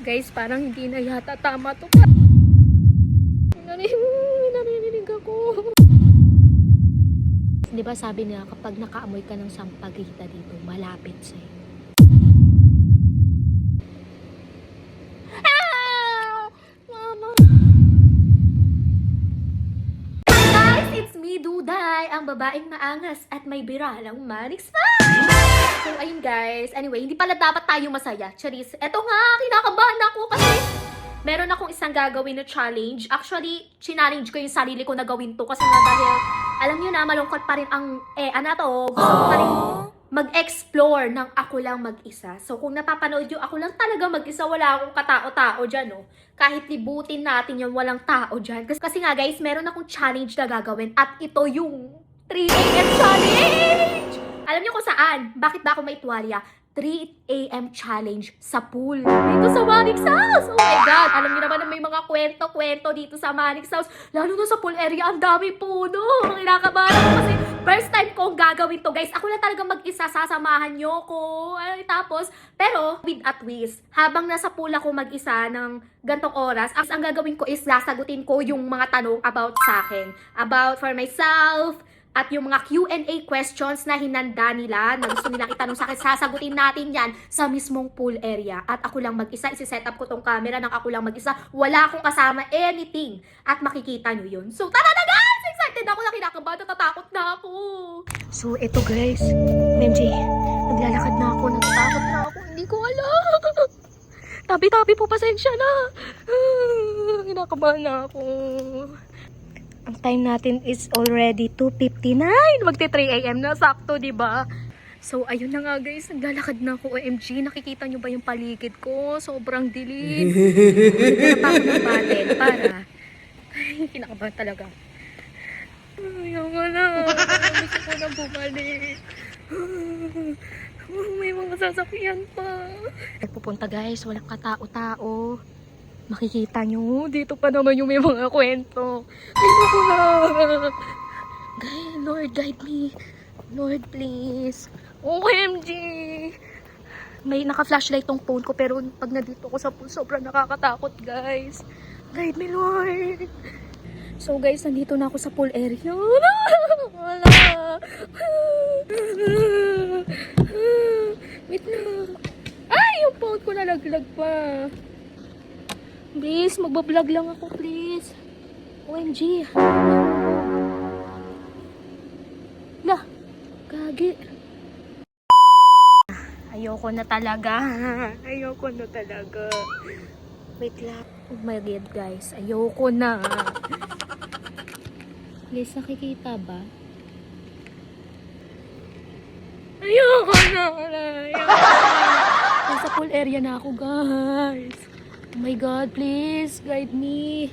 Guys, parang hindi na yata tama to. Narinig ako. Di ba sabi nila kapag nakaamoy ka ng sampagita dito, malapit sa'yo. Mama! Guys, it's me, Duday, ang babaeng maangas at may biralang Manix Five! So, ayun guys. Anyway, hindi pala dapat tayo masaya. Charis, eto nga, kinakabahan ako kasi meron akong isang gagawin na challenge. Actually, challenge ko yung sarili ko na gawin to kasi nga dahil, alam nyo na, malungkot pa rin ang, gusto ko pa rin mag-explore ng ako lang mag-isa. So, kung napapanood yung ako lang talaga mag-isa, wala akong katao-tao dyan, no? Kahit libutin natin yung walang tao dyan. Kasi nga, guys, meron akong challenge na gagawin at ito yung 3 AM challenge! Alam niyo kung saan? Bakit ba ako may tuwalya? 3 AM challenge sa pool. Dito sa Manix House! Oh my God! Alam niyo naman na may mga kwento-kwento dito sa Manix House. Lalo na sa pool area, ang dami puno. Kinakabahan ako kasi first time kong gagawin to, guys. Ako lang talaga mag-isa, sasamahan niyo ko. Ay, tapos, pero with a twist. Habang nasa pool ako mag-isa ng gantong oras, ang gagawin ko is sasagutin ko yung mga tanong about sa akin. About for myself, at yung mga Q&A questions na hinanda nila, na gusto nilang itanong sa akin, sasagutin natin yan sa mismong pool area. At ako lang mag-isa, isi-set up ko tong camera ng ako lang mag-isa. Wala akong kasama anything. At makikita nyo yun. So, tara na guys! Excited ako na kinakabahan, natatakot na ako. So, eto guys. MJ, naglalakad na ako, natatakot na ako. Hindi ko alam. Tabi-tabi po, pasensya na. Kinakabahan na ako. Ang time natin is already 2:59. Magti 3 AM na, sakto, di ba? So, ayun na nga guys, naglalakad na ako. OMG, nakikita nyo ba yung paligid ko? Sobrang dilim. Wala pa ako ng button para... Ay, kinakabahan talaga. Ayaw nga na. Gusto ko na bumalik. May mga sasakyan pa. Pupunta guys, walang katao-tao. Makikita nyo, dito pa naman yung may mga kwento. Ay, naku na. Lord, guide me. Lord, please. OMG. May naka-flashlight tong phone ko, pero pag nandito ko sa pool, sobrang nakakatakot, guys. Guide me, Lord. So, guys, nandito na ako sa pool area. Wala. Wait na. Ay, yung phone ko nalaglag pa. Please, magbablog lang ako, please. OMG. La, gagi. Ayoko na talaga. Ayoko na talaga. Wait lang. Oh my God, guys. Ayoko na. Please, nakikita ba? Ayoko na. Ayoko na. Nasa pool area na ako, guys. Oh my God, please, guide me.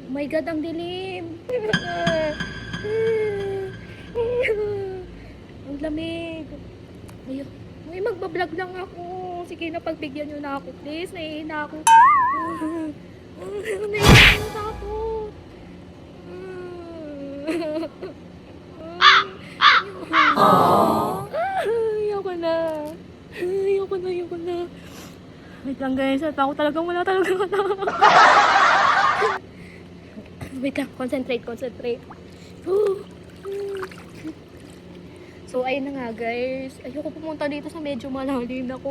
Oh my God, ang dilim. Ang lamig. Ay, magbablog lang ako. Sige na, pagbigyan nyo na ako, please. Nahihina ako. Nahihina ako. Ayoko na. Ayoko na. Wait lang guys, at ako talagang wala talaga katawa. Wait lang, concentrate. So, ayun na nga guys. Ayoko pumunta dito sa medyo malalim na ko.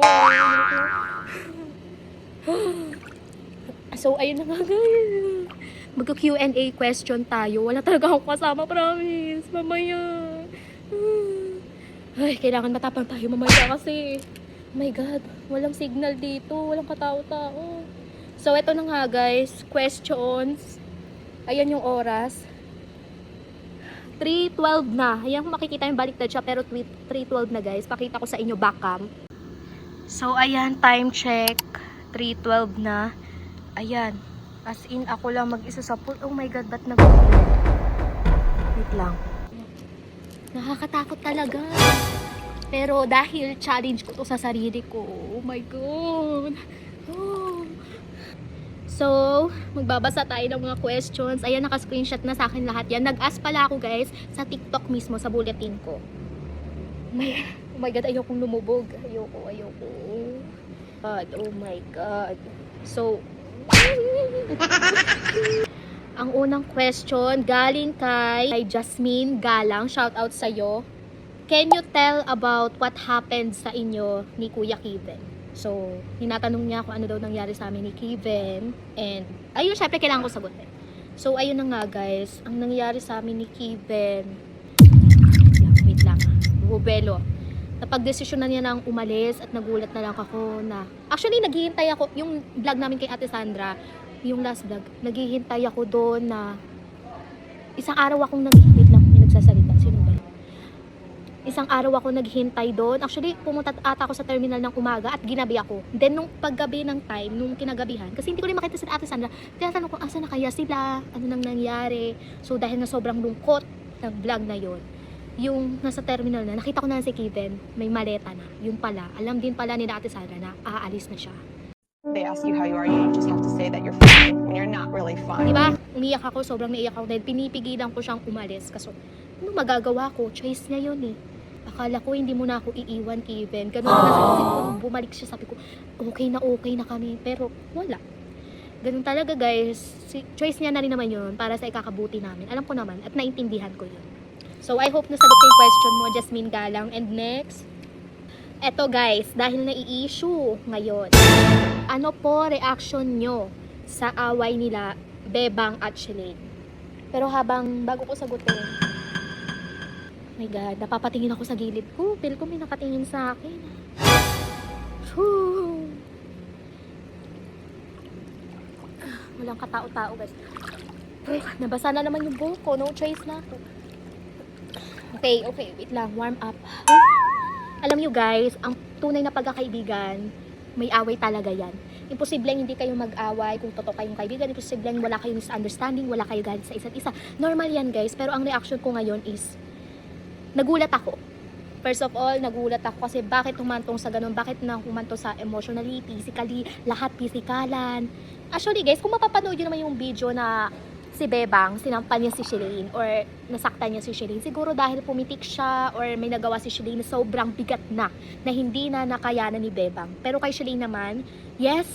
So, ayun na nga guys. Magka-Q&A question tayo. Wala talaga akong kasama, promise. Mamaya. Ay, kailangan matapang tayo mamaya kasi... Oh my God, walang signal dito, walang katao-tao. So, ito na nga guys, questions. Ayan yung oras. 3:12 na. Ayan, makikita yung baliktad siya, pero 3:12 na guys. Pakita ko sa inyo back cam. So, ayan, time check. 3:12 na. Ayan. As in, ako lang mag-isa sa pool. Oh my God, ba't wait lang. Nakakatakot talaga. Pero dahil challenge ko to sa sarili ko, oh my God. Oh. So, magbabasa tayo ng mga questions. Ayan, naka-screenshot na sa akin lahat yan. Nag-ask pala ako guys sa TikTok mismo, sa bulletin ko. Oh my God, ayokong lumubog. Ayoko. God, oh my God. So, ang unang question galing kay Jasmine Galang. Shout out sa'yo. Can you tell about what happened sa inyo ni Kuya Kiven? So, tinatanong niya kung ano daw nangyari sa amin ni Kiven. And, ayun, syempre kailangan ko sagutin. So, ayun na nga guys. Ang nangyari sa amin ni Kiven. Wait lang. Bubelo. Napag-desisyon na niya nang umalis at nagulat na lang ako na... Actually, naghihintay ako. Yung vlog namin kay Ate Sandra, yung last vlog, naghihintay ako doon na... Isang araw akong wait lang, may nagsasalita. Sino ba? Isang araw ako naghihintay doon. Actually, pumunta ata ako sa terminal ng umaga at ginabi ako. Then, nung paggabi ng time, nung kinagabihan, kasi hindi ko rin makita si Ate Sandra, tinatanong ko, asa na kaya sila? Ano nang nangyari? So, dahil na sobrang lungkot ng vlog na yon, yung nasa terminal na, nakita ko na si Kiven, may maleta na. Yun pala, alam din pala ni Ate Sandra na aalis na siya. They ask you how you are, you just have to say that you're fine when you're not really fine. Diba? Umiyak ako, sobrang naiyak ako dahil pinipigilan ko siyang umalis. Kaso, ano magagawa ko? Choice niya yun eh. Akala ko hindi mo na ako iiwan, Kiven. Ganun na sa isip ko, nung bumalik siya, sabi ko, okay na kami. Pero, wala. Ganun talaga guys. Choice niya na rin naman yun para sa ikakabuti namin. Alam ko naman at naintindihan ko yun. So, I hope nasagot na yung question mo, Jasmine Galang. And next, eto guys, dahil nai-issue ngayon, ano po reaction nyo sa away nila Bebang at Shalane? Pero bago ko sagutin, oh my God, napapatingin ako sa gilid ko. Feel ko may nakatingin sa akin. Whew. Walang katao-tao guys. Nabasa na naman yung buhok ko. No choice na ako. Okay, wait lang, warm up. Alam nyo guys, ang tunay na pagkakaibigan, may away talaga yan. Imposibleng hindi kayo mag-away kung totoo kayong kaibigan. Imposibleng wala kayong misunderstanding, wala kayo galit sa isa't isa. Normal yan guys, pero ang reaction ko ngayon is, nagulat ako. First of all, nagulat ako kasi bakit humantong sa ganun, bakit na humantong sa emotionally, physically, lahat physikalan. Actually guys, kung mapapanood nyo naman yung video na si Bebang, sinampan niya si Shalane or nasaktan niya si Shalane, siguro dahil pumitik siya or may nagawa si Shalane na sobrang bigat na hindi na nakayanan ni Bebang. Pero kay Shalane naman, yes,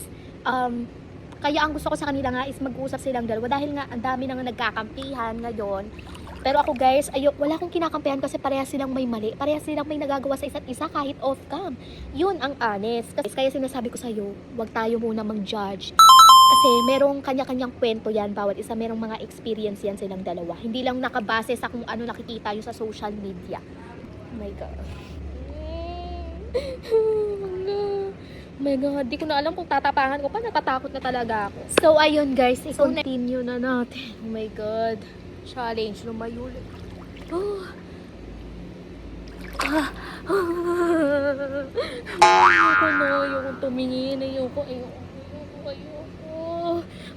kaya ang gusto ko sa kanila nga is mag-usap silang dalawa dahil nga ang dami nang nagkakampihan ngayon. Pero ako guys, wala akong kinakampihan kasi parehas silang may mali, parehas silang may nagagawa sa isa't isa kahit off-cam. Yun ang honest. Kaya sinasabi ko sa'yo, wag tayo muna mag-judge. Kasi merong kanya-kanyang kwento yan, bawat isa, merong mga experience yan silang dalawa. Hindi lang nakabase sa kung ano nakikita nyo sa social media. Oh my God. Oh my God, di ko na alam kung tatapangan ko pa, natatakot na talaga ako. So ayun guys, i-continue na natin. Oh my God. Challenge, lumayo ulit. Ayoko tumingin, ayoko.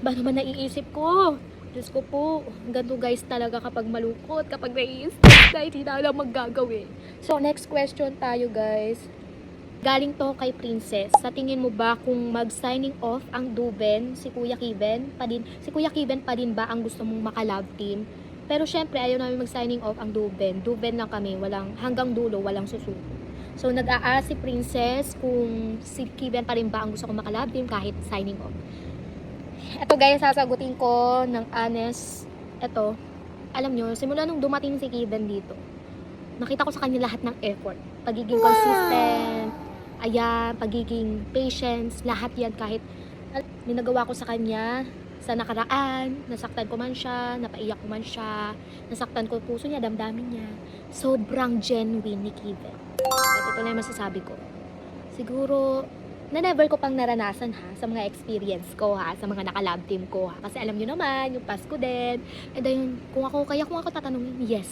Ba naman naiisip ko? Diyos ko po, ganito guys talaga kapag malungkot, kapag naiisip, guys, hindi na alam maggagawin. So, next question tayo guys. Galing to kay Princess. Sa tingin mo ba kung mag-signing off ang Duben, si Kuya Kiven pa din? Si Kuya Kiven pa din ba ang gusto mong maka-love team? Pero syempre, ayaw namin mag-signing off ang Duben. Duben lang kami, hanggang dulo, walang susuko. So, nag-aas si Princess kung si Kiven pa rin ba ang gusto kong maka-love team kahit signing off. Ito guys, sasagutin ko ng honest. Ito, alam nyo, simula nung dumating si Kiven dito, nakita ko sa kanya lahat ng effort. Pagiging consistent, ayan, pagiging patience, lahat yan kahit ninagawa ko sa kanya sa nakaraan, nasaktan ko man siya, napaiyak ko man siya, nasaktan ko puso niya, damdamin niya. Sobrang genuine ni Kiven. At ito na yung masasabi ko. Siguro, na never ko pang naranasan ha, sa mga experience ko ha, sa mga naka-lab team ko ha. Kasi alam nyo naman, yung Pasko din. And then, kung ako tatanungin, yes,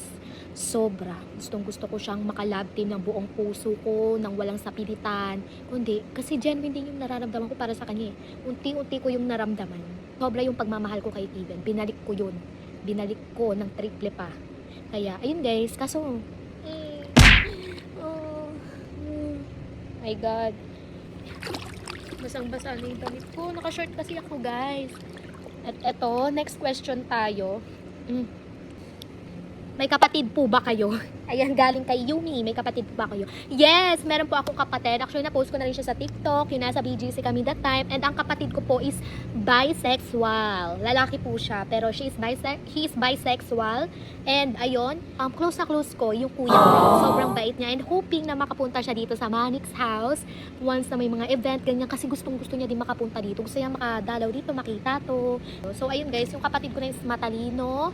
sobra. Gusto ko siyang maka-lab team ng buong puso ko, ng walang sapilitan. Kundi, kasi genuine din yung nararamdaman ko para sa kanya eh. Unti-unti ko yung naramdaman. Sobra yung pagmamahal ko kay Kiven. Binalik ko yun. Binalik ko ng triple pa. Kaya, ayun guys, kaso, my God. Basang-basa na yung damit ko. Naka-short kasi ako, guys. At eto, next question tayo. May kapatid po ba kayo? Ayan, galing kay Yumi. May kapatid po ba kayo? Yes, meron po akong kapatid. Actually, na-post ko na rin siya sa TikTok. Yung nasa BGC kami that time. And ang kapatid ko po is bisexual. Lalaki po siya. Pero he is bisexual. And ayun, close na close ko yung kuya ko. Sobrang bait niya. And hoping na makapunta siya dito sa Manix house. Once na may mga event, ganyan. Kasi gusto niya din makapunta dito. Gusto niya makadalaw dito, makita to. So ayun guys, yung kapatid ko na is matalino.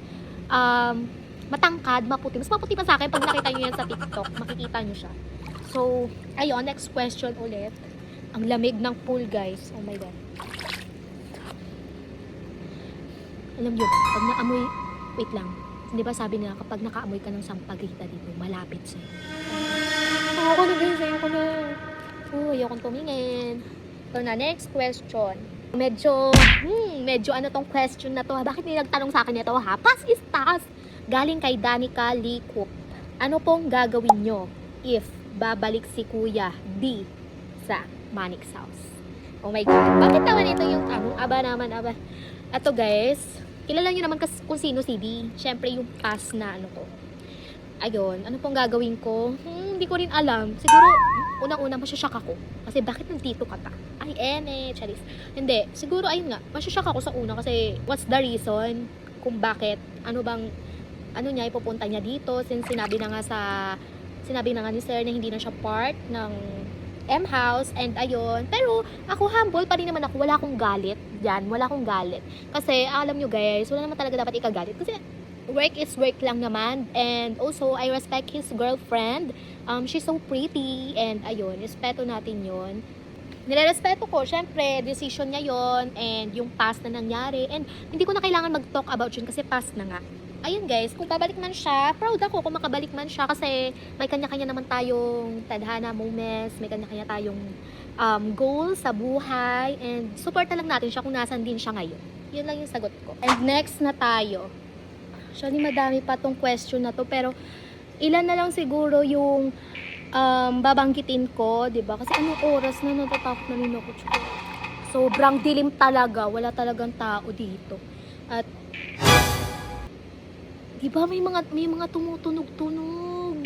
Matangkad, maputi. Mas maputi pa sa akin pag nakita nyo yan sa TikTok. Makikita nyo siya. So, ayun, next question ulit. Ang lamig ng pool, guys. Oh my God. Alam nyo ba, pag naamoy, wait lang. Hindi ba sabi nila, kapag nakaamoy ka ng sampaguita dito, malapit sa'yo. Ayoko na guys, ayoko na. Ayokong tumingin. So na, next question. Medyo ano tong question na to ha? Bakit nagtanong sa akin ito ha? Pass is pass. Galing kay Danica Likup. Ano pong gagawin nyo if babalik si Kuya D sa Manix house? Oh my God. Bakit naman ito yung aba. Ito guys, kilala nyo naman kung sino si D. Syempre yung pass na ano ko. Ayun, ano pong gagawin ko? Hindi ko rin alam. Siguro, unang-una masyashock ako. Kasi bakit nandito ka ta? Ay, charis. Hindi, siguro ayun nga, masyashock ako sa una kasi what's the reason kung bakit, ano niya, ipupunta niya dito since sinabi na nga ni sir na hindi na siya part ng M house and ayun. Pero ako humble pa rin naman ako, wala akong galit kasi alam nyo guys, wala naman talaga dapat ikagalit kasi work is work lang naman. And also I respect his girlfriend, she's so pretty and ayun, respeto natin yon. Nirerespeto ko, syempre, decision niya yon and yung past na nangyari and hindi ko na kailangan mag-talk about yun kasi past na nga. Ayun guys, kung babalik man siya, proud ako kung makabalik man siya kasi may kanya-kanya naman tayong tadhana moments, may kanya-kanya tayong goals sa buhay and supporta lang natin siya kung nasan din siya ngayon. Yun lang yung sagot ko. And next na tayo. Actually, madami pa tong question na to pero ilan na lang siguro yung babanggitin ko, 'di ba? Kasi anong oras na natatakot na rin ako. Sobrang dilim talaga, wala talagang tao dito. At 'di ba may mga tumutunog-tunog.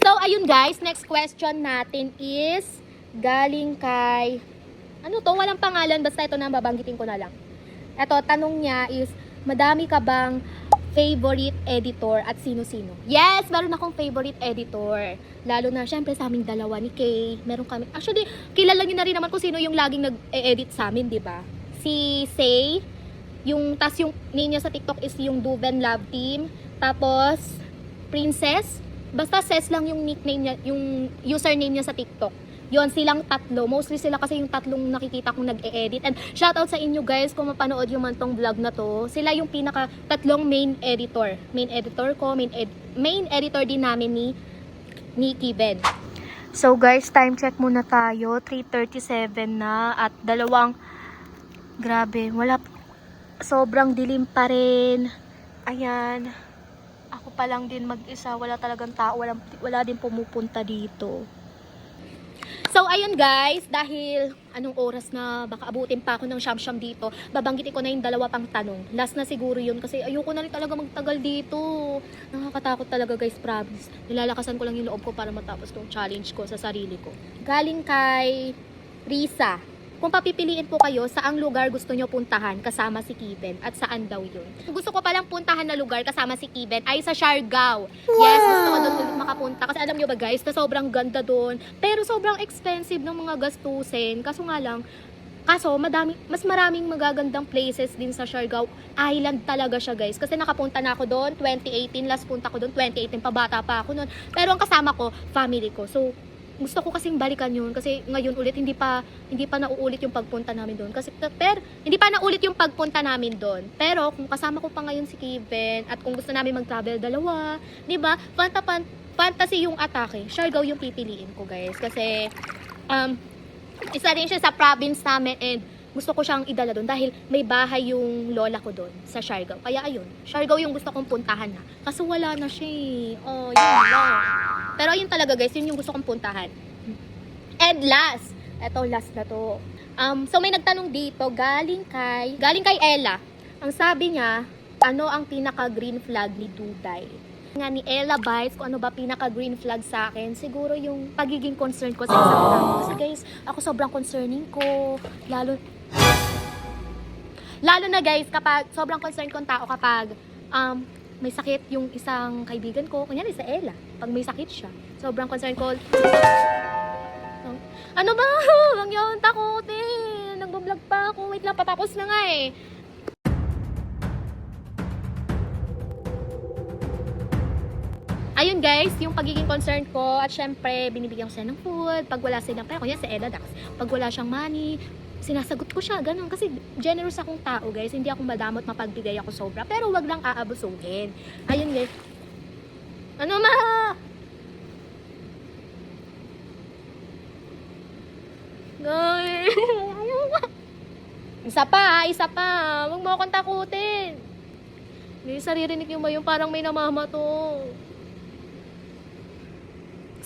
So ayun guys, next question natin is galing kay walang pangalan basta ito na babanggitin ko na lang. Ito, tanong niya is madami ka bang favorite editor at sino-sino? Yes, meron akong favorite editor. Lalo na, syempre, sa aming dalawa ni Kay. Meron kami. Actually, kilala nyo na rin naman kung sino yung laging nag-edit sa amin, di ba? Si Say. Tas yung name niya sa TikTok is yung Duven Love Team. Tapos, Princess. Basta Ses lang yung nickname niya, yung username niya sa TikTok. Yon, silang tatlo. Mostly sila kasi yung tatlong nakikita kong nag-e-edit. And shoutout sa inyo guys kung mapanood yung man tong vlog na to. Sila yung tatlong main editor. Main editor ko, main editor din namin ni Kiven. So guys, time check muna tayo. 3:37 na at grabe, sobrang dilim pa rin. Ayan. Ako pa lang din mag-isa. Wala talagang tao. Wala din pumupunta dito. So, ayun guys, dahil anong oras na baka abutin pa ako ng siyam-siyam dito, babanggitin ko na yung dalawa pang tanong. Last na siguro yun kasi ayoko na rin talaga magtagal dito. Nakakatakot talaga guys, promise. Nilalakasan ko lang yung loob ko para matapos tong challenge ko sa sarili ko. Galing kay Risa. Kung papipiliin po kayo, saang lugar gusto nyo puntahan kasama si Kiven at saan daw yun? Gusto ko palang puntahan na lugar kasama si Kiven ay sa Siargao. Wow! Yes, gusto ko doon ulit makapunta. Kasi alam nyo ba guys, na sobrang ganda doon. Pero sobrang expensive ng mga gastusin. Kaso mas maraming magagandang places din sa Siargao. Island talaga siya guys. Kasi nakapunta na ako doon, 2018. Last punta ko doon, 2018. Pabata pa ako noon. Pero ang kasama ko, family ko. So, gusto ko kasing balikan yun kasi ngayon ulit hindi pa nauulit yung pagpunta namin doon hindi pa naulit yung pagpunta namin doon. Pero kung kasama ko pa ngayon si Kiven at kung gusto namin mag-travel dalawa, 'di ba? Fantasy yung atake. Siargao yung pipiliin ko, guys, kasi isa rin siya sa province namin and gusto ko siyang idala doon dahil may bahay yung lola ko doon sa Siargao. Kaya ayun, Siargao yung gusto kong puntahan na. Kaso wala na siya eh. Oh, yun lang. Pero ayun talaga guys, yun yung gusto kong puntahan. And last na to. So may nagtanong dito, galing kay Ella. Ang sabi niya, Ano ang pinaka-green flag ni Duday? Nga ni Ella Bites, kung ano ba pinaka-green flag sa akin, siguro yung pagiging concerned ko sa isang tao. Kasi guys, ako sobrang concerning ko. Lalo na guys, kapag sobrang concerned kong tao kapag may sakit yung isang kaibigan ko, kunyari sa Ella, pag may sakit siya, sobrang concerned ko. Ano ba? Huwag yun, takutin. Nag-vlog pa ako. Wait lang, patapos na nga eh. Ayun guys, yung pagiging concerned ko at syempre binibigyan ko siya ng food pag wala silang pera. Kunya sa Ella Dax, pag wala siyang money, sinasagot ko siya, ganun. Kasi generous akong tao guys, hindi ako madamot, mapagbigay ako sobra. Pero wag lang aabusuhin. Ayun guys. Ano ma? Guys. Isa pa. Huwag mo akong takutin. Guys, saririnig niyo ba yung parang may namamato?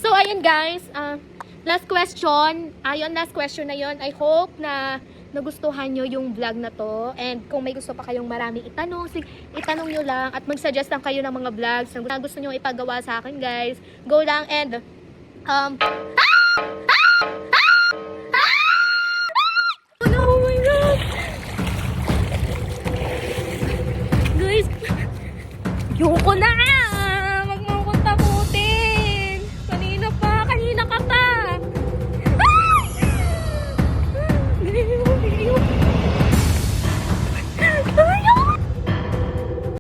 So, ayun guys, last question. Last question na yon. I hope na nagustuhan nyo yung vlog na to. And kung may gusto pa kayong maraming itanong, itanong nyo lang at mag-suggest lang kayo ng mga vlogs na gusto nyo ipagawa sa akin guys. Go lang and,